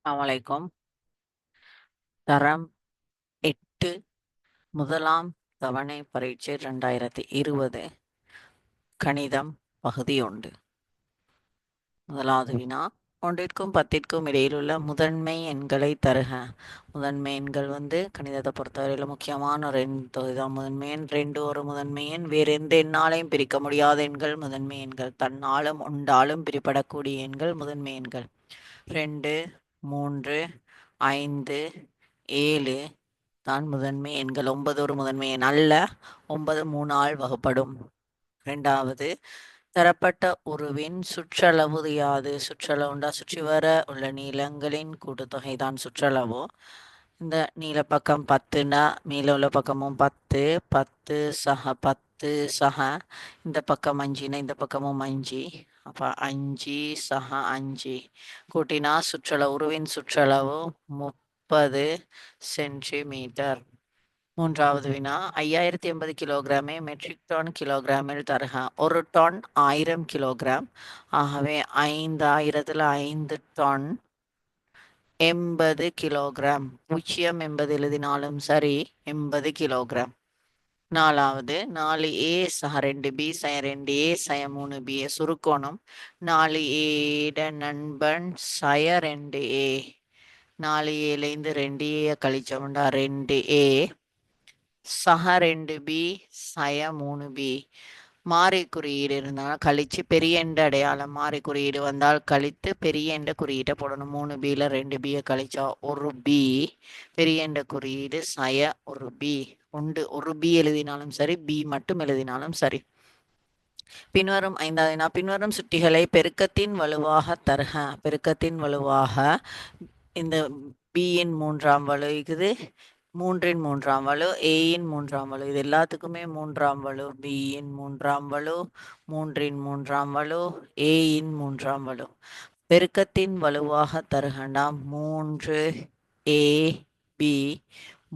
அலைக்கும். தரம் 8 முதலாம் தவணை பரீட்சை 2020 கணிதம் பகுதி 1. முதலாவது வினா, ஒன்றிற்கும் 10ற்கும் இடையிலுள்ள முதன்மை எண்களை தருக. முதன்மை எண்கள் கணிதத்தை பொறுத்தவரையில் முக்கியமான ஒரு எண் தொகை தான் முதன்மை எண். 2 ஒரு முதன்மை எண். வேறு எந்த எண்ணாலையும் பிரிக்க முடியாத எண்கள் முதன்மை எண்கள். தன்னாலும் உண்டாலும் பிரிப்படக்கூடிய எண்கள் முதன்மை எண்கள். 2, 3, 5, 7 தான் முதன்மை எண்கள். 9 ஒரு முதன்மை எண் அல்ல. 9 3ஆல் வகுப்படும். இரண்டாவது, தரப்பட்ட உருவின் சுற்றளவு யாது? சுற்றளவுண்டா சுற்றி வர உள்ள நீளங்களின் கூட்டுத்தொகை தான் சுற்றளவு. இந்த நீளப்பக்கம் 10னா மேல உள்ள பக்கமும் 10, 10 சக 10 சக இந்த பக்கம் 5னா இந்த பக்கமும் 5. அப்போ 5 சக 5 கூட்டினா சுற்றளவு உருவின் சுற்றளவு 30 சென்டிமீட்டர். மூன்றாவது வினா, 5080 கிலோகிராமை மெட்ரிக் டன் கிலோகிராமில் தருக. ஒரு டன் 1000 கிலோகிராம். ஆகவே 5000ல் 5 டன் 80 கிலோகிராம். 080 எழுதினாலும் சரி, 80 கிலோகிராம். நாலாவது, 4a சக 2b சய 2a சய 3b சுருக்கோணம். 4a நண்பன் சய 2a. 4aலேருந்து 2a கழிச்சோம்டா 2a சக 2b சய 3b. மாறி குறியீடு இருந்தால் கழிச்சு பெரிய எண்ட அடையாளம். மாறி குறியீடு வந்தால் கழித்து பெரிய எண்ட குறியீட்டை போடணும். 3bல 2b கழிச்சா 1b. பெரிய எண்ட குறியீடு சய 1b. ஒரு b எழுதினாலும் சரி, b மட்டும் எழுதினாலும் சரி. பின்வரும் 5வது, பின்வரும் சுட்டிகளை பெருக்கத்தின் வலுவாக தருக. பெருக்கத்தின் வலுவாக இந்த b-இன் 3ஆம் வலு இருக்குது, 3ன் 3ஆம் வலு, a-இன் 3ஆம் வலு. இது எல்லாத்துக்குமே 3ஆம் வலு. b-இன் 3ஆம் வலு, 3ன் 3ஆம் வலு, a-இன் 3ஆம் வலு. பெருக்கத்தின் வலுவாக தருகண்டா 3ab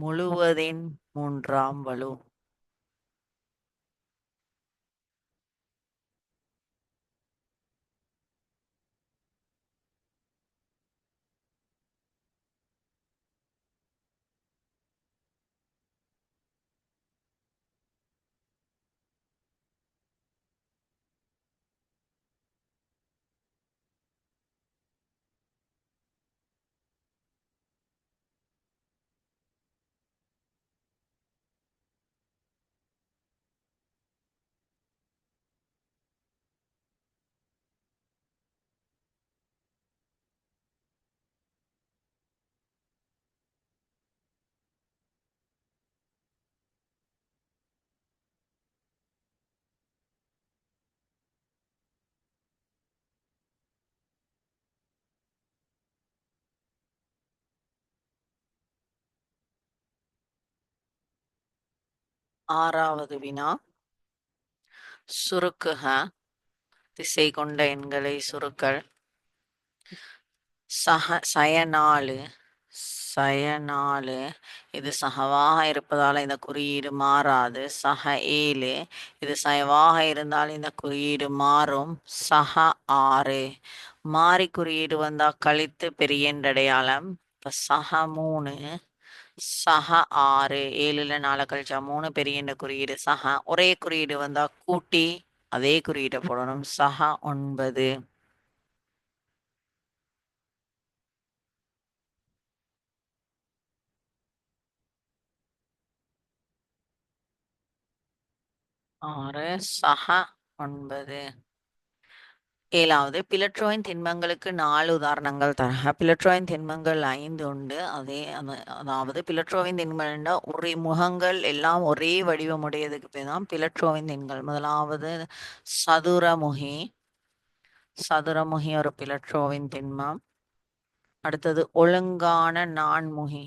முழுவதின் 3ஆம் வலு. ஆறாவது வினா, சுருக்குக. திசை கொண்ட எண்களை சுருக்கல். சய 4 இது சகவாக இருப்பதால் இந்த குறியீடு மாறாது. சக 7 இது சயவாக இருந்தால் இந்த குறியீடு மாறும். சக 6 மாறி குறியீடு வந்தால் கழித்து பெரிய அடையாளம். இப்போ சக 3 சக 6 7ல் 4 கழிச்சா 3 பெரிய குறியீடு. சக ஒரே குறியீடு வந்தால் கூட்டி அதே குறியீடை போடணும். சக 9. ஆறு சக 9. ஏழாவது, பிளட்ரோயின் திண்மங்களுக்கு 4 உதாரணங்கள் தரக. பிளட்ரோயின் திண்மங்கள் 5 உண்டு. அதாவது பிளட்ரோவின் திண்மம் ஒரே முகங்கள் எல்லாம் ஒரே வடிவமுடையதுக்கு பேர் தான் பிளட்ரோவின் திண்மங்கள். முதலாவது சதுரமுகி. சதுரமுகி ஒரு பிளட்ரோவின் திண்மம். அடுத்தது ஒழுங்கான நான்முகி.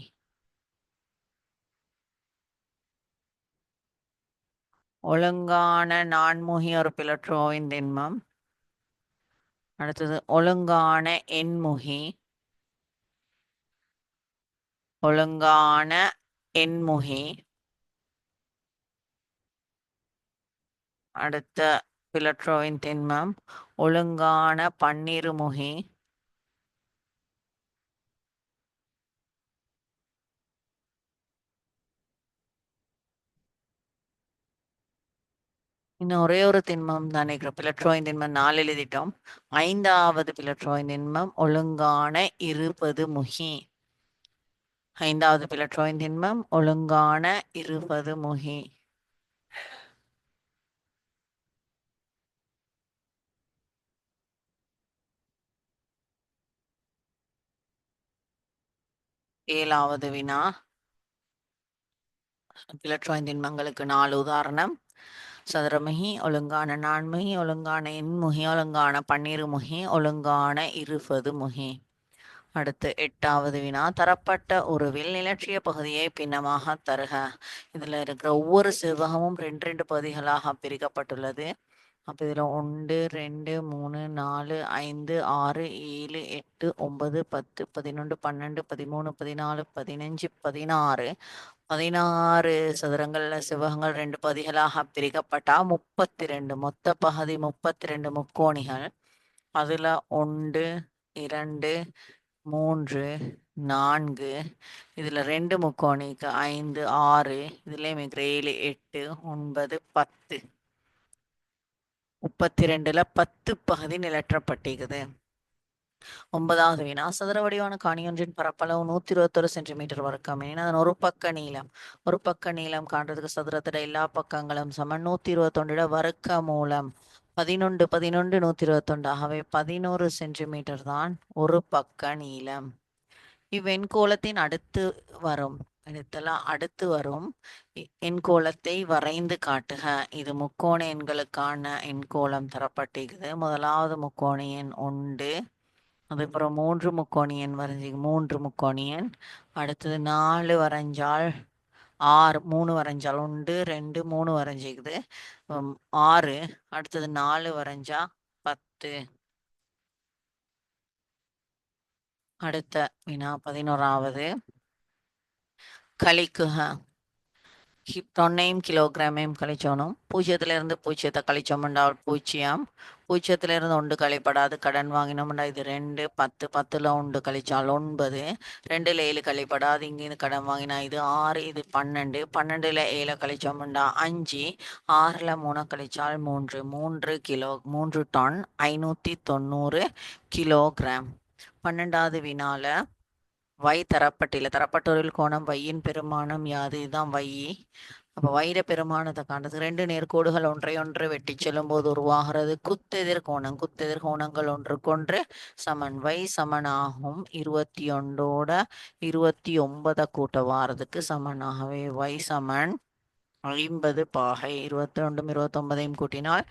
ஒழுங்கான நான்முகி ஒரு பிளட்ரோவின் திண்மம். அடுத்தது ஒழுங்கான எண்முகி. ஒழுங்கான எண்முகி. அடுத்த பிளட்ரோவின் திண்மம் ஒழுங்கான பன்னிருமுகி. இன்னும் ஒரே ஒரு திண்மம் தான் பிளட்ரோயின் திண்மம் 4 எழுதிட்டோம். 5வது பிளட்ரோயின் திண்மம் ஒழுங்கான 20 முகி. 5வது பிளட்ரோயின் திண்மம் ஒழுங்கான 20 முகி. ஏழாவது வினா. பிளட்ரோயின் திண்மங்களுக்கு 4 உதாரணம். சதுரமுகி, ஒழுங்கான நான்முகி, ஒழுங்கான எண்முகி, ஒழுங்கான பன்னிருமுகி, ஒழுங்கான 20 முகி. அடுத்து 8வது வினா. தரப்பட்ட உருவில் நிலற்றிய பகுதியை பின்னமாக தருக. இதுல இருக்கிற ஒவ்வொரு செவ்வகமும் 2 பகுதிகளாக பிரிக்கப்பட்டுள்ளது. அப்போ இதில் 1 2 3 4 5 6 7 8 9 10 11 12 13 14 15 16 16 சதுரங்கள்ல செவ்வகங்கள் 2 பகுதிகளாக பிரிக்கப்பட்டா 32 மொத்த பகுதி 32 முக்கோணிகள். அதுல 1 2 3 4 இதுல 2 முக்கோணிக்கு 5 6 இதுலயும் 7 8 9 10 32ல 10 பகுதி நிலற்றப்பட்டிருக்குது. 9வது வினா. சதுர வடிவான காணியொன்றின் பரப்பளவு 121 சென்டிமீட்டர் வர்க்கம் எனின் அதன் ஒரு பக்க நீளம் காண்றதுக்கு சதுரத்திட எல்லா பக்கங்களும் சமன் 121 வர்க்க மூலம் 11 11 121 ஆகவே 11 சென்டிமீட்டர் தான் ஒரு பக்க நீளம். இவ்வெண்கோளத்தின் அடுத்து வரும் எண்கோளத்தை வரைந்து காட்டுக. இது முக்கோண எண்களுக்கான எண்கோளம் தரப்பட்டிருக்குது. முதலாவது முக்கோண எண் 1, அதுக்கப்புறம் 3 முக்கோண எண் வரைஞ்சி 3 முக்கோண எண், அடுத்தது 4 வரைஞ்சால் 6, 3 வரைஞ்சால் 1 2 3 வரைஞ்சிக்குது 6, அடுத்தது 4 வரைஞ்சா 10. அடுத்த வினா 11வது. கழிக்குக. தொன்னையும் கிலோகிராமையும் கழிச்சோனும். 0லிருந்து 0 கழிச்சோம்டா 0, 0லிருந்து 1 கழிப்படாது கடன் வாங்கினோம்டா இது 2, 10 10ல் 1 கழிச்சால் 9, 2ல் 7 கழிப்படாது இங்கிருந்து கடன் வாங்கினா இது 6, இது 12, 12ல் 7 கழிச்சோம்டா 5, 6ல் 3 கழிச்சால் 3, 3 டன் 590 கிலோகிராம். 12வது வினால தரப்பட்டொருள் கோணம் வையின் பெருமானம் யாது? இதுதான் வை. அப்போ வைர பெருமானத்தை காண்றது 2 நேர்கோடுகள் ஒன்றை வெட்டி செல்லும் போது உருவாகிறது குத்தெதிர் கோணம். குத்தெதிர் கோணங்கள் ஒன்றுக்கொன்று சமன். வை சமனாகும் 21ஓட 29 கூட்ட வாரதுக்கு சமனாகவே வை சமன் 50 பாகை. 22 29 கூட்டினால்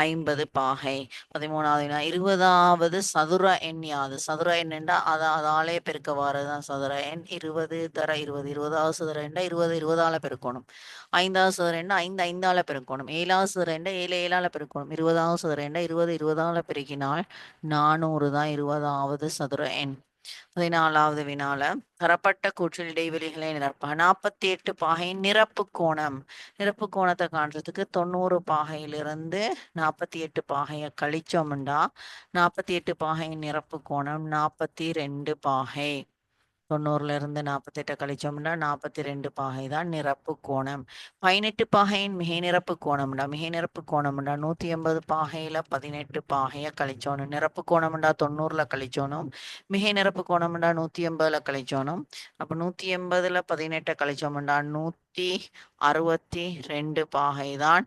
50 பாகை. 13வது 20வது சதுர எண் யாது? சதுர எண் என்றால் அதாலே பெருக்க வாரதுதான் சதுர எண். 20 தர 20 20வது சதுர எண்ணா 20 20ஆல பெருக்கணும். 5வது சதுர எண்ணா 5 5ஆல பெருக்கணும். 7வது சதுர எண்ணா 7 7ஆல பெருக்கணும். 20வது சதுர எண்ணா 20 20ஆல பெருக்கினால் 400 தான் 20வது சதுர எண். 14வது வினால தரப்பட்ட கூற்றில் இடைவெளிகளை நிரப்ப. 48 பாகையின் நிரப்பு கோணம். நிரப்பு கோணத்தை காண்றதுக்கு 90 பாகையிலிருந்து 48 பாகையை கழிச்சோம்டா 48 பாகையின் நிரப்பு கோணம் 42 பாகை. 90லிருந்து 48 கழிச்சோம்னா 42 பாகை தான் நிரப்பு கோணம். 18 பாகையின் மிகை நிரப்பு கோணம்டா 180 பாகையில 18 பாகையை கழிச்சோணும். நிரப்பு கோணம்டா 90ல கழிச்சோணும். மிகை நிரப்பு கோணம்டா 180ல கழிச்சோணும். அப்போ 180ல 18 கழிச்சோம்டா 162 பாகை தான்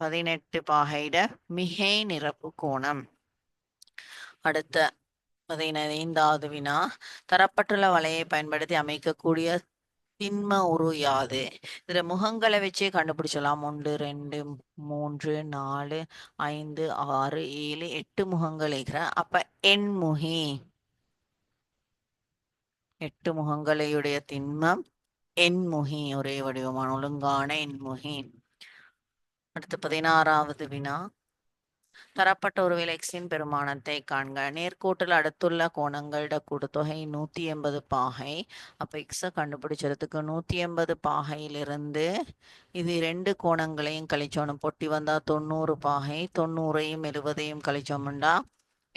18 பாகையிட மிகை நிரப்பு கோணம். அடுத்த 15வது வினா. தரப்பட்டுள்ள வலையை பயன்படுத்தி அமைக்கக்கூடிய திண்ம உரு யாது? இதுல முகங்களை வச்சே கண்டுபிடிச்சலாம். 1 2 3 4 5 6 7 8 முகங்கள் இருக்கிற. அப்ப எண்முகி 8 முகங்களையுடைய திண்மம் எண்முகி. ஒரே வடிவமான ஒழுங்கான எண்முகி. அடுத்து 16வது வினா. தரப்பட்ட ஒரு எக்ஸின் பெருமானத்தை காண்க. நேர்கோட்டில் அடுத்துள்ள கோணங்களோட கூட்டுத்தொகை 180 பாகை. அப்போ எக்ஸை கண்டுபிடிச்சதுக்கு 180 பாகையிலிருந்து இது 2 கோணங்களையும் கழிச்சோணும். பொட்டி வந்தா 90 பாகை. 90ஐயும் 70ஐயும் கழிச்சோம்டா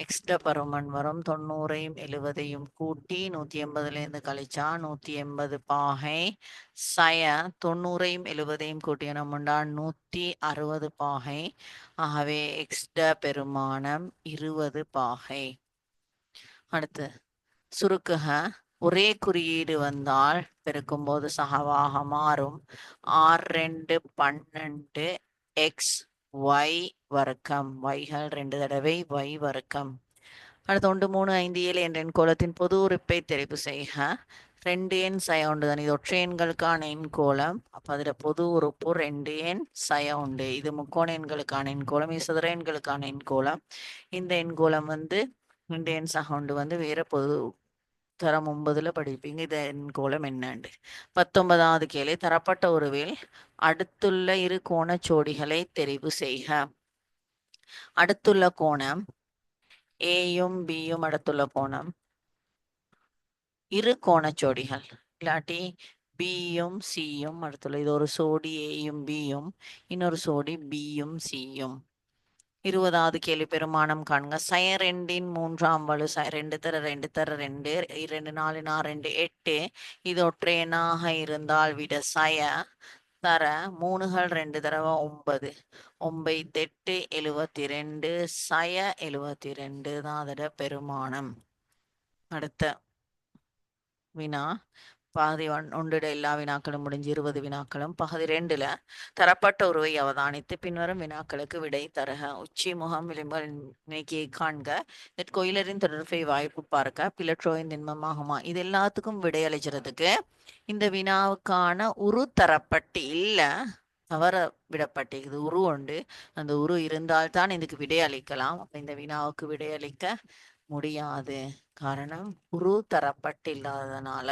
எக்ஸ்ட பருமன் வரும் 90ஐயும் 70ஐயும் கூட்டி 180லேருந்து கழிச்சா 180 பாகை சய 90ஐயும் 70ஐயும் கூட்டினோம்னா 160 பாகை. ஆகவே எக்ஸ்ட பெருமானம் 20 பாகை. அடுத்து சுருக்குக. ஒரே குறியீடு வந்தால் பெருக்கும்போது சகவாக மாறும். 6 2 12 எக்ஸ் ஒய் வர்க்கம். வைகள் 2 தடவை y வர்க்கம். அடுத்து 1 3 5 7 என்ற எண்கோளத்தின் பொது உறுப்பை தெரிவு செய்க. 2 எண் சய உண்டு தான். இது ஒற்றை எண்களுக்கான எண்கோளம். அப்போ அதில் பொது உறுப்பு 2 எண் சய உண்டு. இது முக்கோண எண்களுக்கான எண்கோளம், இது சதுர எண்களுக்கான எண்கோளம். இந்த எண்கோளம் 2 எண் சக உண்டு வேற பொது தரம் 9ல படிப்பீங்க. இது எண்கோளம் என்னண்டு. 19வது கேள்வி. தரப்பட்ட உருவில் அடுத்துள்ள இரு கோணச் ஜோடிகளை தெரிவு செய்க. அடுத்துள்ள கோணம் ஏயும் பியும் அடுத்துள்ள கோணம். இரு கோணச் ஜோடிகள் இல்லாட்டி பியும் சியும் அடுத்துள்ள. இது ஒரு சோடி ஏயும் பியும், இன்னொரு சோடி பியும் சியும். 20வது கேள்வி. பெருமானம் காண்க. சய 2ன் 3ஆம் வலு 2 தர 2 தர 2 2 4 4 2 8. இது ஒற்றை எண்ணாக இருந்தால் விட சய தர 3கள் 2 தடவை 9 9 8 72 சய 72 தான் அதோட பெருமானம். அடுத்த வினா பகுதி 1 எல்லா வினாக்களும் முடிஞ்சு 20 வினாக்களும். பகுதி 2ல தரப்பட்ட உருவை அவதானித்து பின்வரும் வினாக்களுக்கு விடை தருக. உச்சி முகம் விளிம்புகள் நீக்கியை காண்க. கோயிலரின் தொடர்பை வாய்ப்பு பார்க்க. பிளற்றோயின் திண்மமாகுமா. இது எல்லாத்துக்கும் விடை அளிக்கிறதுக்கு இந்த வினாவுக்கான உரு தரப்பட்டு இல்ல, தவற விடப்பட்டிருக்குது. உரு உண்டு. அந்த உரு இருந்தால்தான் இதுக்கு விடை அளிக்கலாம். அப்ப இந்த வினாவுக்கு விடை அளிக்க முடியாது. காரணம் உரு தரப்பட்டில்லாததுனால.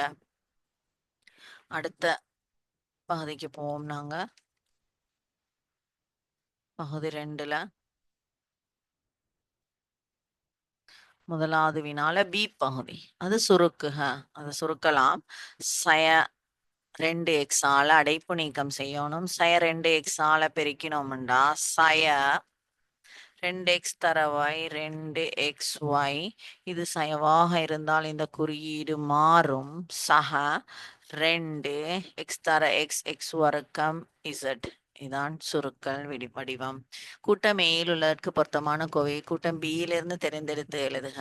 அடுத்த பகுதிக்கு போவோம். நாங்க பகுதி 2ல முதலாவது வினால பி பகுதி. அது சுருக்குக. அதை சுருக்கலாம். சய 2x அடைப்பு நீக்கம் செய்யணும். சய 2x பெருக்கினோம்டா சய 2x தரவாய் 2xy. இது சயவாக இருந்தால் இந்த குறியீடு மாறும். சக 2 x தர x வர்க்கம் z. இதான் சுருக்கல் வடிவம். கூட்டம் ஏயில் உள்ளதற்கு பொருத்தமான கோவை கூட்டம் பியிலிருந்து தெரிந்தெடுத்து எழுதுக.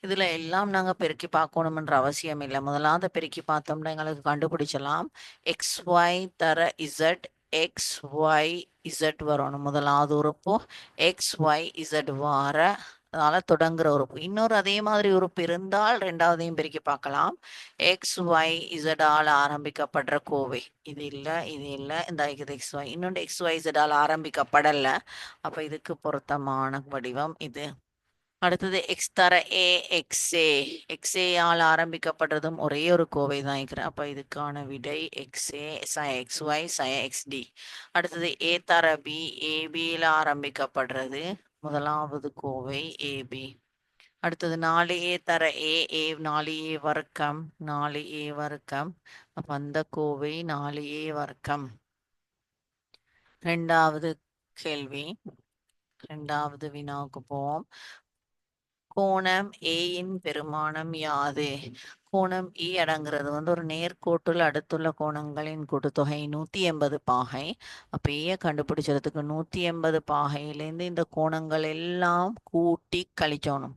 இதுல எல்லாம் நாங்க பெருக்கி பார்க்கணும்ன்ற அவசியம் இல்லை. முதலாவது பெருக்கி பார்த்தோம்னா எங்களுக்கு கண்டுபிடிச்சலாம். xy தர z xy z வரணும். முதலாவது உறுப்பு xyz வார அதனால தொடங்குற உறுப்பு. இன்னொரு அதே மாதிரி உறுப்பு இருந்தால் ரெண்டாவதையும் பெருக்கி பார்க்கலாம். xyz ஆரம்பிக்கப்படுற கோவை. இது இல்லை, இது இல்லை, இந்த xy. இன்னொன்று xyz ஆரம்பிக்கப்படல. அப்ப இதுக்கு பொருத்தமான வடிவம் இது. அடுத்தது x தர a xA ஆரம்பிக்கப்படுறதும் ஒரே ஒரு கோவை தான் இருக்கிறேன். அப்ப இதுக்கான விடை xA xy xD. அடுத்தது a தர b AB ஆரம்பிக்கப்படுறது முதலாவது கோவை AB. அடுத்தது 4a தர a 4a வர்க்கம் 4a வர்க்கம். அப்ப அந்த கோவை 4a வர்க்கம். ரெண்டாவது கேள்வி. ரெண்டாவது வினாவுக்கு போவோம். கோணம் ஏயின் பெருமானம் யாது. கோணம் E அடங்குறது ஒரு நேர்கோட்டில் அடுத்துள்ள கோணங்களின் கூட்டுத்தொகை 180 பாகை. அப்ப ஏ கண்டுபிடிச்சதுக்கு 180 பாகையிலேருந்து இந்த கோணங்கள் எல்லாம் கூட்டி கழிச்சோணும்.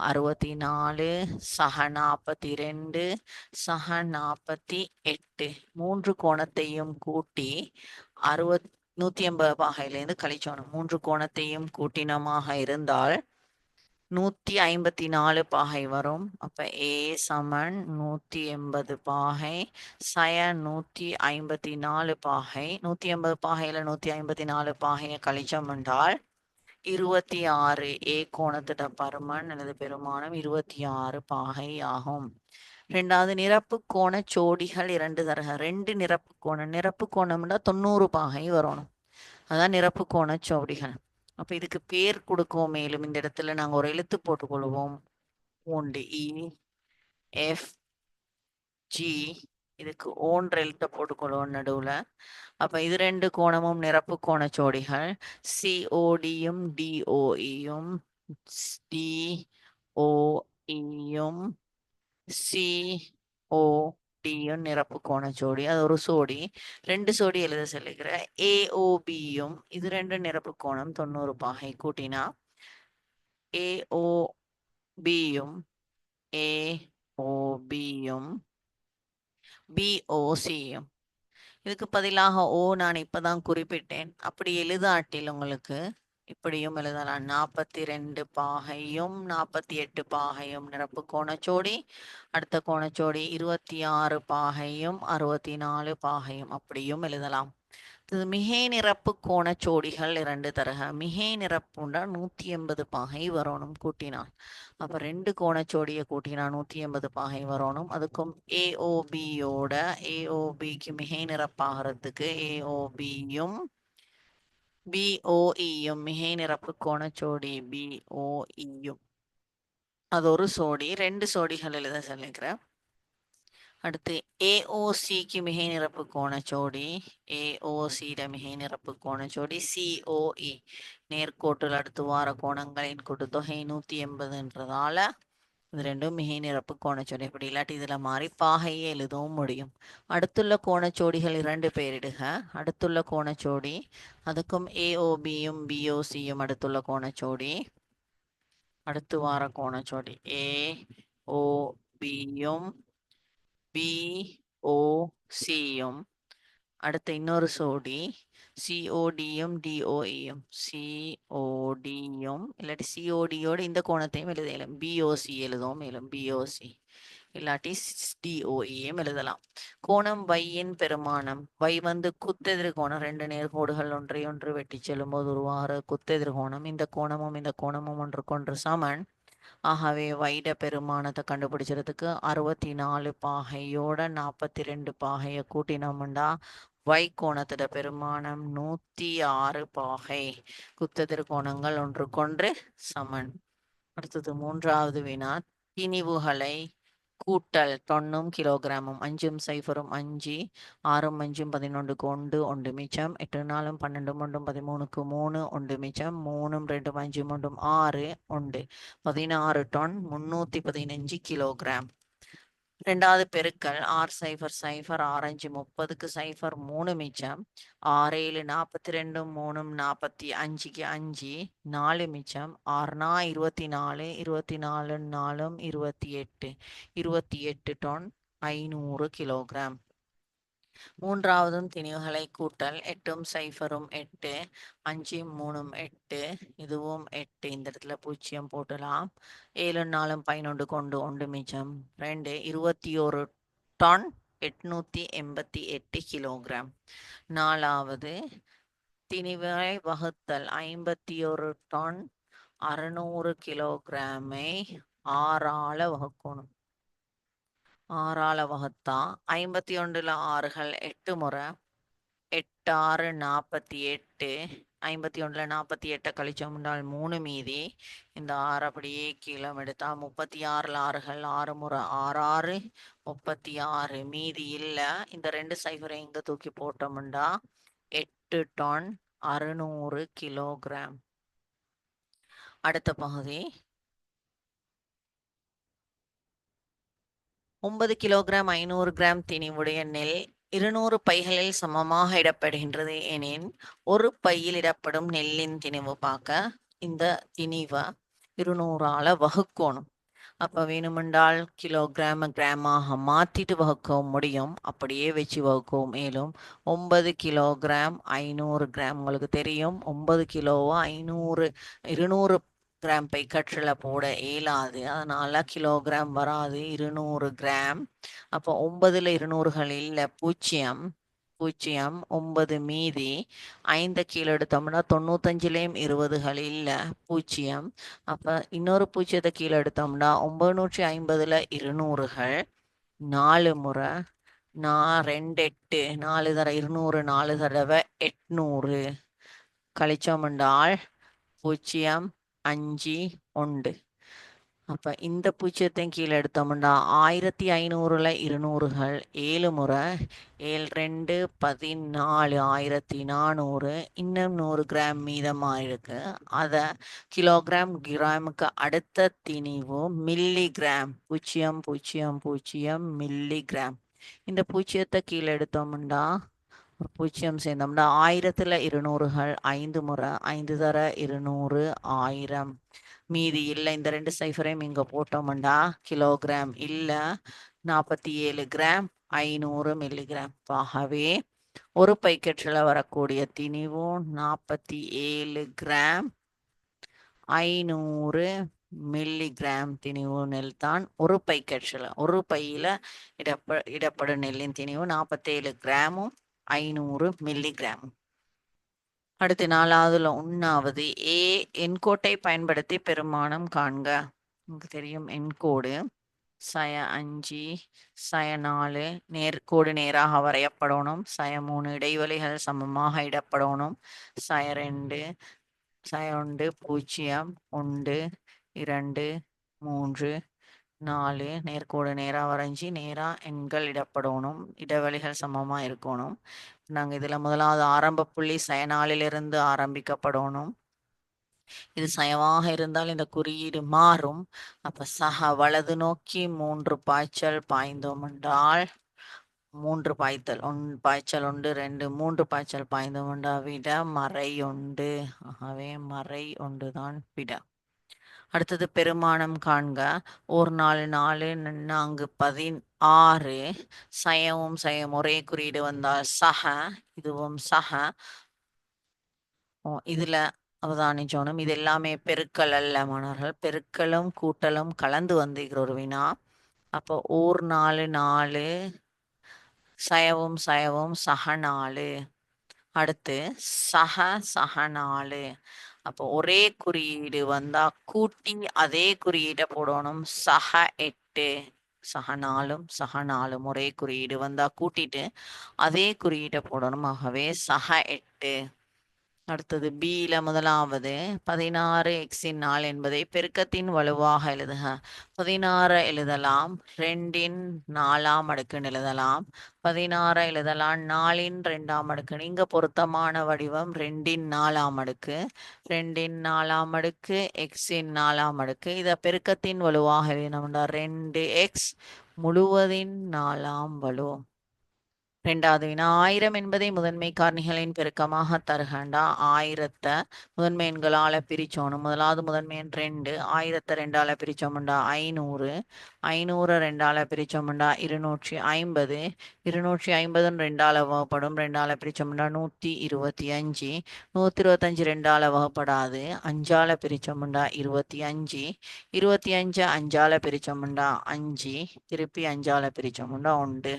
64 சக 42 சக 48 3 கோணத்தையும் கூட்டி 180 பாகையிலேருந்து கழிச்சோணும். 3 கோணத்தையும் கூட்டினமாக இருந்தால் 154 பாகை வரும். அப்ப ஏ சமன் 180 பாகை சய 154 பாகை. 180 பாகையில 154 பாகையை கழிச்சோம் என்றால் 26 ஏ கோணத்திட பருமன் அல்லது பெருமானம் 26 பாகை ஆகும். ரெண்டாவது நிரப்பு கோண ஜோடிகள் 2 தரக. 2 நிரப்பு கோணம். நிரப்பு கோணம்னா 90 பாகை வரணும். அதான் நிரப்பு கோண ஜோடிகள். அப்ப இதுக்கு பேர் கொடுக்குவோம். மேலும் இந்த இடத்துல நாங்க ஒரு எழுத்து போட்டுக்கொள்வோம். ஓண்டு இ எஃப் ஜி. இதுக்கு ஓன்ற எழுத்தை போட்டுக்கொள்வோம் நடுவுல. அப்ப இது 2 கோணமும் நிரப்பு கோண ஜோடிகள். சிஓடியும் டிஓஇயும் DOEயும் CODயும் நிரப்பு கோண ஜோடி. அது ஒரு சோடி. 2 சோடி எழுத சொல்லுகிறேன். AOBயும் இது 2 நிரப்பு கோணம் 90 பாகை கூட்டினா AOBயும் AOBயும் BOCயும். இதுக்கு பதிலாக ஓ நான் இப்பதான் குறிப்பிட்டேன். அப்படி எழுதாட்டில் உங்களுக்கு இப்படியும் எழுதலாம். 42 பாகையும் 48 பாகையும் நிரப்பு கோணச்சோடி. அடுத்த கோணச்சோடி 26 பாகையும் 64 பாகையும் அப்படியும் எழுதலாம். இது மிகை நிரப்பு கோணச்சோடிகள் 2 தரக. மிகை நிரப்புண்டா 180 பாகை வரணும் கூட்டினால். அப்ப 2 கோணச்சோடியை கூட்டினா 180 பாகை வரணும். அதுக்கும் AOBயோட AOBக்கு மிகை நிரப்பாகிறதுக்கு AOBயும் BOEயும் மிகை நிரப்பு கோணச்சோடி BOEயும் அது ஒரு சோடி. 2 சோடிகள் எழுத சொல்லிக்கிறேன். அடுத்து AOCக்கு மிகை நிரப்பு கோணச்சோடி. AOCட மிகை நிரப்பு கோணச்சோடி COE. நேர்கோட்டில் அடுத்து வார கோணங்களின் கூட்டுத்தொகை 180ன்றதால இது 2ம் மிகை நிரப்பு கோணச்சோடி. இப்படி இல்லாட்டி இதுல மாறி பாகையை எழுதவும் முடியும். அடுத்துள்ள கோணச்சோடிகள் 2 பேரிடுக. அடுத்துள்ள கோணச்சோடி அதுக்கும் AOBயும் BOCயும் அடுத்துள்ள கோணச்சோடி. அடுத்து வார கோணச்சோடி AOBயும் BOCயும். அடுத்த இன்னொரு சோடி CODயும் DOEயும். CODயும் இல்லாட்டி CODயோடு இந்த கோணத்தையும் எழுதலாம். BOC எழுதவும் மேலும் BOC இல்லாட்டி DOEயும் எழுதலாம். கோணம் Y-ன் பெருமானம். Y வந்து குத்தெதிர் கோணம். 2 நேர்கோடுகள் ஒன்றை ஒன்று வெட்டி செல்லும்போது உருவாகிற குத்தெதிர் கோணம். இந்த கோணமும் இந்த கோணமும் ஒன்றுக்கொன்று சமன். ஆகவே வைட பெருமானத்தை கண்டுபிடிச்சதுக்கு 64 பாகையோட 42 பாகையை கூட்டினோம்டா Y கோணத்தோட பெருமானம் 106 பாகை. குத்தெதிர் கோணங்கள் ஒன்றுக்கொன்று சமன். அடுத்தது 3வது வினா. திணிவுகளை கூட்டல் டொன்னும் கிலோகிராமும். 5ம் 0ம் 5, 6ம் 5ம் 11க்கு 1 1 மிச்சம். 8 4ம் 12 1 13க்கு 3 1 மிச்சம். 3ம் 2ம் 5ம் 1 6 1 16 டன் 315 கிலோகிராம். 2வது பெருக்கல் 6 0 0 6 5 30க்கு 0 3 மிச்சம். 6 7 42 3ம் 45க்கு 5 4 மிச்சம். 6 24 24 4ம் 28 28 டன் 500 கிலோகிராம். 3வதும் திணிவுகளை கூட்டல் 8ம் 0ம் 8 5ம் 3ம் 8 இதுவும் 8 இந்த இடத்துல 0 போட்டலாம். 7 4ம் 11 கொண்டு 1 மிச்சம் 2 21 டன் 888 கிலோகிராம். 4வது திணிவை வகுத்தல் 51 டன் 600 கிலோகிராமை 6ஆல வகுக்கணும். 6ஆல வகுத்தா 51ல 6கள் 8 முறை 8 6 48 51ல 48 கழிச்சோம் என்றால் 3 மீதி. இந்த 6 அப்படியே கீழே எடுத்தா 36ல 6கள் 6 முறை 6 6 36 மீதி இல்லை. இந்த 2 0 இங்க தூக்கி போட்டோம்டா 8 டன் 600 கிலோகிராம். அடுத்த பகுதி 9 கிலோகிராம் 500 கிராம் திணிவுடைய நெல் 200 பைகளில் சமமாக இடப்படுகின்றது எனின் ஒரு பையில் இடப்படும் நெல்லின் திணிவு பார்க்க இந்த திணிவை 200ஆல வகுக்கணும். அப்ப வேணுமென்றால் கிலோகிராம் கிராமாக மாத்திட்டு வகுக்கவும் முடியும். அப்படியே வச்சு வகுக்கவும் மேலும் 9 கிலோகிராம் 500 கிராம். உங்களுக்கு தெரியும் 9 கிலோவா 200 கிராம் பைக்கற்றில் போட இயலாது. அதனால கிலோகிராம் வராது 200 கிராம். அப்போ 9ல 200கள் இல்லை 0 0 9 மீதி 5 கீழே எடுத்தோம்னா 95லேயும் 20கள் இல்லை 0. அப்ப இன்னொரு 0 கீழே எடுத்தோம்னா 950ல 200கள் 4 முறை 2 8 4 தடவை 200 4 தடவை 800 கழிச்சோம் என்றால் 0 5 1 அப்ப இந்த பூஜ்ஜியத்தையும் கீழே எடுத்தோம்னா 1500ல் 200கள் 7 முறை 7 2 14 1400 இன்னும் 100 கிராம் மீதமாக இருக்கு. அதை கிலோகிராம் கிராமுக்கு அடுத்த திணிவு மில்லிகிராம் 0.00 மில்லிகிராம். இந்த பூஜ்ஜியத்தை கீழே எடுத்தோம்னா ஒரு பூஜ்ஜியம் சேர்ந்தோம்னா 1000ல் 200கள் 5 முறை 5 தர 200 1000 மீதி இல்லை. இந்த 2 சைஃபரையும் இங்கே போட்டோம்னா கிலோகிராம் இல்லை 47 கிராம் 500 மில்லிகிராம். ஆகவே ஒரு பைக்கெட்டில் வரக்கூடிய திணிவு 47 கிராம் 500 மில்லிகிராம் திணிவு நெல் தான் ஒரு பைக்கெட்டில். ஒரு பையில் இடப்படும் நெல்லின் திணிவு 47 கிராமும் 500 மில்லிகிராம். அடுத்து 4வதுல 1வது எண்கோட்டை பயன்படுத்தி பெருமானம் காண்க. உங்களுக்கு தெரியும் எண்கோடு. 5 4 நேர்கோடு நேராக வரையப்படணும். 3 இடைவெளிகள் சமமாக இடப்படணும். 2 1 0 1 2 3 4 நேர்கோடு நேராக வரைஞ்சி நேராக எண்கள் இடப்படணும். இடைவெளிகள் சமமாக இருக்கணும். நாங்கள் இதில் முதலாவது ஆரம்ப புள்ளி 4லிருந்து ஆரம்பிக்கப்படணும். இது சயமாக இருந்தால் இந்த குறியீடு மாறும். அப்ப வலது நோக்கி 3 பாய்ச்சல் பாய்ந்தோம் என்றால் 3 பாய்ச்சல் உண்டு 2 3 பாய்ச்சல் பாய்ந்தோம் என்றால் விட மறை உண்டு. ஆகவே மறை ஒன்று தான் விட. அடுத்தது பெருமானம் காண்க. 1 4 4 4 16 சயம் ஒரே குறியீடு வந்தால் இதுவும் இதுல அவதானிச்சோனும். இது எல்லாமே பெருக்கல் அல்ல மாணவர்கள். பெருக்கலும் கூட்டலும் கலந்து வந்துகிற ஒரு வினா. அப்போ 1 4 4 சயவும் 4. அடுத்து சக 4. அப்போ ஒரே குறியீடு வந்தா கூட்டி அதே குறியீட்டை போடணும். 8 4 ஒரே குறியீடு வந்தா கூட்டிட்டு அதே குறியீட்டை போடணும். ஆகவே 8. அடுத்தது பியில முதலாவது 16 எக்ஸின் 4 என்பதை பெருக்கத்தின் வலுவாக எழுதுக. 16 எழுதலாம் 2ன் 4ஆம் அடுக்குன்னு எழுதலாம். 16 எழுதலாம் 4ன் 2ஆம் அடுக்கு. இங்க பொருத்தமான வடிவம் 2ன் 4ஆம் அடுக்கு. 2ன் 4ஆம் அடுக்கு எக்ஸின் 4ஆம் அடுக்கு. இதை பெருக்கத்தின் வலுவாக எழுதினோம்னா 2x முழுவதின் 4ஆம் வலு. 2வது வினா 1000 என்பதை முதன்மை காரணிகளின் பெருக்கமாக தருகண்டா. 1000 முதன்மை எண்களால் பிரிச்சோணும். முதலாவது முதன்மை எண் 2. 1000 2ஆல் பிரிச்சோம்டா 500. 500 2ஆல் பிரிச்சோம்டா 250. 250 2ஆல் வகுப்படும். 2ஆல் பிரிச்சோம்டா 125. 125 2ஆல் வகுப்படாது. 5ஆல் பிரிச்சோம்டா 25. 25 5ஆல் பிரிச்சோம்டா 5. திருப்பி 5ஆல் பிரிச்சோம்டா 1.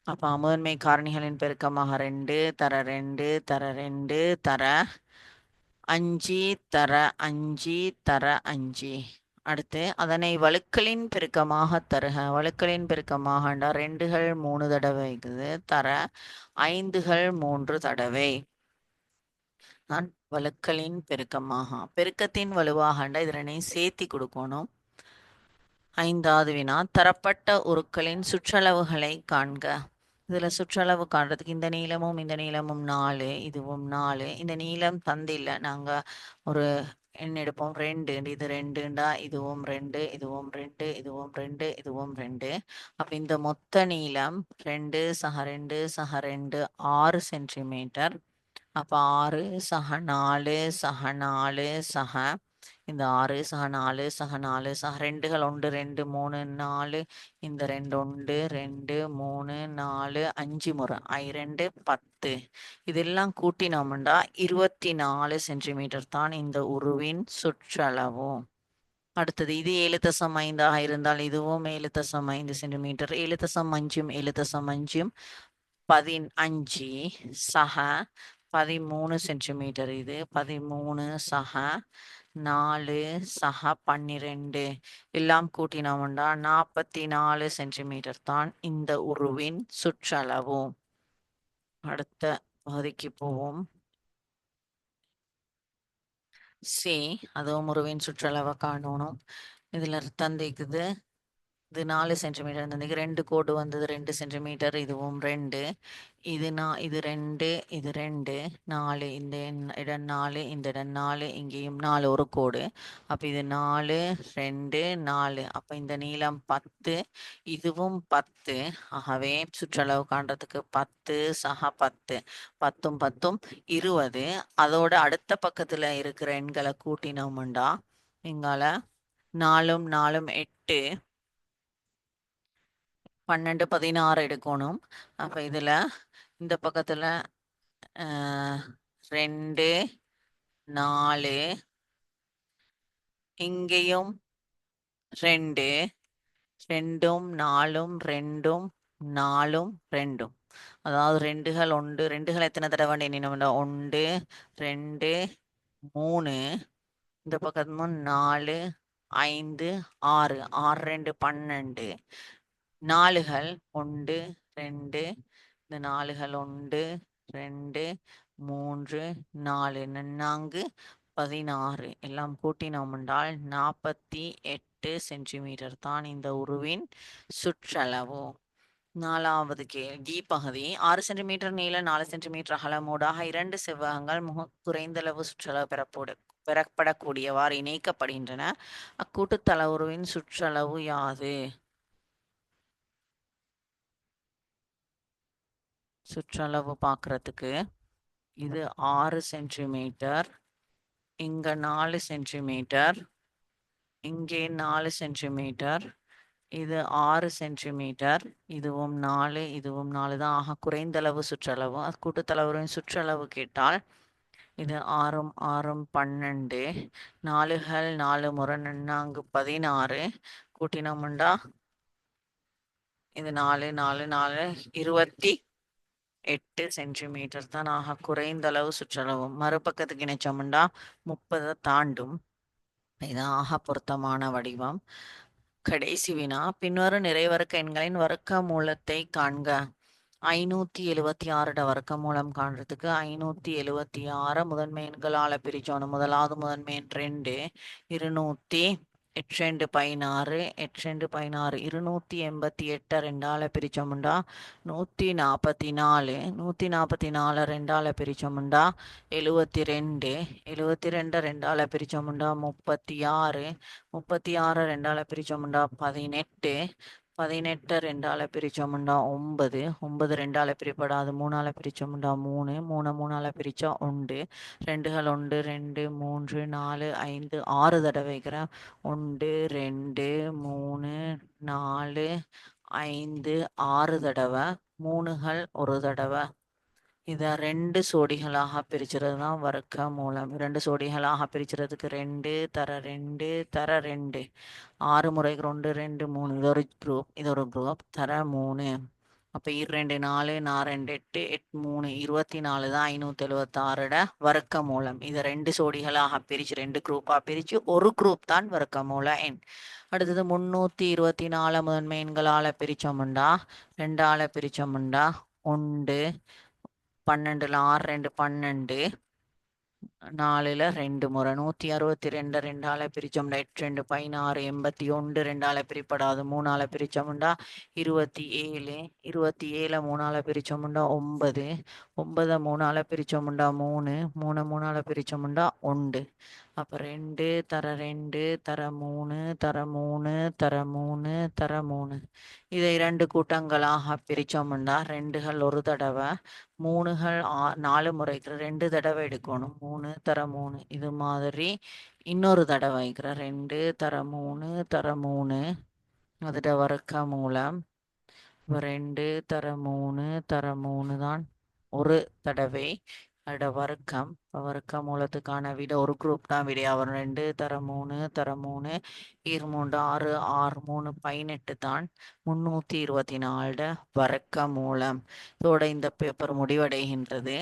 அப்போ முதன்மை காரணிகளின் பெருக்கமாக 2 தர 2 தர 2 தர 5 தர 5 தர 5. அடுத்து அதனை வழுக்களின் பெருக்கமாக தருக. வழுக்களின் பெருக்கமாக 2கள் 3 தடவை தர 5கள் 3 தடவை. நான் வழுக்களின் பெருக்கமாக பெருக்கத்தின் வலுவாக இதனை சேர்த்தி கொடுக்கணும். 5வது வினா தரப்பட்ட உருக்களின் சுற்றளவுகளை காண்க. இதில் சுற்றளவு காண்றதுக்கு இந்த நீளமும் 4 இதுவும் 4. இந்த நீளம் தந்தில்லை. நாங்கள் ஒரு எண் எடுப்போம் 2. இது 2டா இதுவும் 2 இதுவும் 2 இதுவும் 2 இதுவும் 2. அப்போ இந்த மொத்த நீளம் 2 சக 2 சக 2 6 சென்டிமீட்டர். அப்போ 6 சக 4 சக 4 சக இந்த 6 சக 4 சக 4 சக 2கள் 1 2 3 4 இந்த 2 1 2 3 4 5 முறை 2 10. இதெல்லாம் கூட்டினோம்னா 24 சென்டிமீட்டர் தான் இந்த உருவின் சுற்றளவு. அடுத்தது இது 7.5 இருந்தால் இதுவும் 7.5 சென்டிமீட்டர். 7.5 7.5 15 சக 13 சென்டிமீட்டர். இது 13 சக 4 சக 12 எல்லாம் கூட்டினோம்னா 44 சென்டிமீட்டர் தான் இந்த உருவின் சுற்றளவு. அடுத்த பகுதிக்கு போவோம். அதுவும் உருவின் சுற்றளவை காணணும். இதில் தந்திக்குது இது 4 சென்டிமீட்டர் தந்திக்கு 2 கோடு வந்தது 2 சென்டிமீட்டர் இதுவும் 2 இது 2 இது 2 4 இந்த இடம் 4 இந்த இடம் 4 இங்கேயும் 4 ஒரு கோடு அப்போ இது 4 2 4 அப்போ இந்த நீளம் 10 இதுவும் 10 ஆகவே சுற்றளவு காண்றதுக்கு 10 சக 10 10ம் 10ம் 20 அதோட அடுத்த பக்கத்தில் இருக்கிற எண்களை கூட்டினோம்டா இங்கால 4ம் 4ம் 8 12 16 எடுக்கணும் அப்போ இதில் இந்த பக்கத்தில் 2 4 இங்கேயும் 2 2ம் 4ம் 2ம் 4ம் 2ம் அதாவது ரெண்டுகள் எத்தனை தடவை எண்ணினோம்னா 1 2 3 இந்த பக்கமும் 4 5 6 6 2 12 நாலுகள் 1 2 இந்த நாலுகள் 1 2 3 4 4 16 எல்லாம் கூட்டினோம் என்றால் 48 சென்டிமீட்டர் தான் இந்த உருவின் சுற்றளவு. 4வது கேள்வி பகுதி 6 சென்டிமீட்டர் நீள 4 சென்டிமீட்டர் அகலமூடாக 2 செவ்வகங்கள் குறைந்தளவு சுற்றளவு பெறப்படக்கூடியவாறு இணைக்கப்படுகின்றன. அக்கூட்டுத்தள உருவின் சுற்றளவு யாது? சுற்றளவு பார்க்கறதுக்கு இது 6 சென்டிமீட்டர் இங்க 4 சென்டிமீட்டர் இங்கே 4 சென்டிமீட்டர் இது 6 சென்டிமீட்டர் இதுவும் 4 இதுவும் 4 தான் ஆக குறைந்தளவு சுற்றளவு. கூட்டுத்தளவுரின் சுற்றளவு கேட்டால் இது 6ம் 6ம் 12 4கள் 4 முறை 4 16 கூட்டினோம்டா இது 4 4 4 28 சென்டிமீட்டர் தான் ஆக குறைந்தளவு சுற்றளவு. மறுபக்கத்துக்கு இணைச்சோம்டா 30 தாண்டும். இது ஆக பொருத்தமான வடிவம். கடைசி வினா பின்வரும் நிறைவர்க்க எண்களின் வர்க்க மூலத்தை காண்க. 576 வர்க்க மூலம் காண்றதுக்கு 576 முதன்மை எண்களால பிரிச்சோணும். முதலாவது முதன்மை எண் 2 200 8 16 8 16 288 ரெண்டால பிரிச்சோம்டா 144 144 ரெண்டால பிரிச்சோம்டா 72 72 ரெண்டால பிரிச்சோம்டா 36 36 ரெண்டால பிரிச்சோம்டா 18 18 ரெண்டால பிரிச்சோம்டா 9 9 ரெண்டால பிரிப்படாது 3ஆல பிரிச்சோம்டா 3 3 3ஆல பிரிச்சா 1 ரெண்டுகள் 1 2 3 4 5 6 தடவைக்கிற 1 2 3 4 5 6 தடவை 3கள் ஒரு தடவை. இதை 2 சோடிகளாக பிரிச்சுறது தான் வர்க்க மூலம். 2 சோடிகளாக பிரிச்சுறதுக்கு 2 தர 2 தர 2 6 முறைக்கு 2 2 3 இது ஒரு குரூப் இது ஒரு குரூப் தர 3 அப்போ 2 4 4 2 8 8 3 24 தான் 576 வர்க்க மூலம். இதை 2 சோடிகளாக பிரிச்சு 2 குரூப்பாக பிரித்து ஒரு குரூப் தான் வர்க்க மூல எண். அடுத்தது 324 முதன்மை எண்களால் பிரித்தோம்டா 2ஆல பிரித்தோம்டா 1 12ல் 6 2 12 4ல் 2 முறை 162 ரெண்டால பிரிச்சோம்டா 8 2 16 81 ரெண்டால பிரிப்படாது 3ஆல பிரிச்சோம்டா 27 27 3ஆல பிரிச்சோம்டா 9 9 3ஆல பிரிச்சோம்டா 3 3 3ஆல பிரிச்சோம்டா 1 அப்போ 2 தர 2 தர 3 தர 3 தர 3 தர 3 இதை 2 கூட்டங்களாக பிரிச்சோம்டா 2கள் ஒரு தடவை 3கள் 4 முறைக்கு 2 தடவை எடுக்கணும் 3 தர 3 இது மாதிரி இன்னொரு தடவை 2 தர 3 தர 3 அதோட வர்க்க மூலம் 2 தர 3 தர 3 தான் ஒரு தடவை அதோட வர்க்க மூலத்துக்கான விட ஒரு குரூப் தான் விடையா வரும் 2 தர 3 தர 3 23 6 6 3 18 தான் 324 வர்க்க மூலம். இதோட இந்த பேப்பர் முடிவடைகின்றது.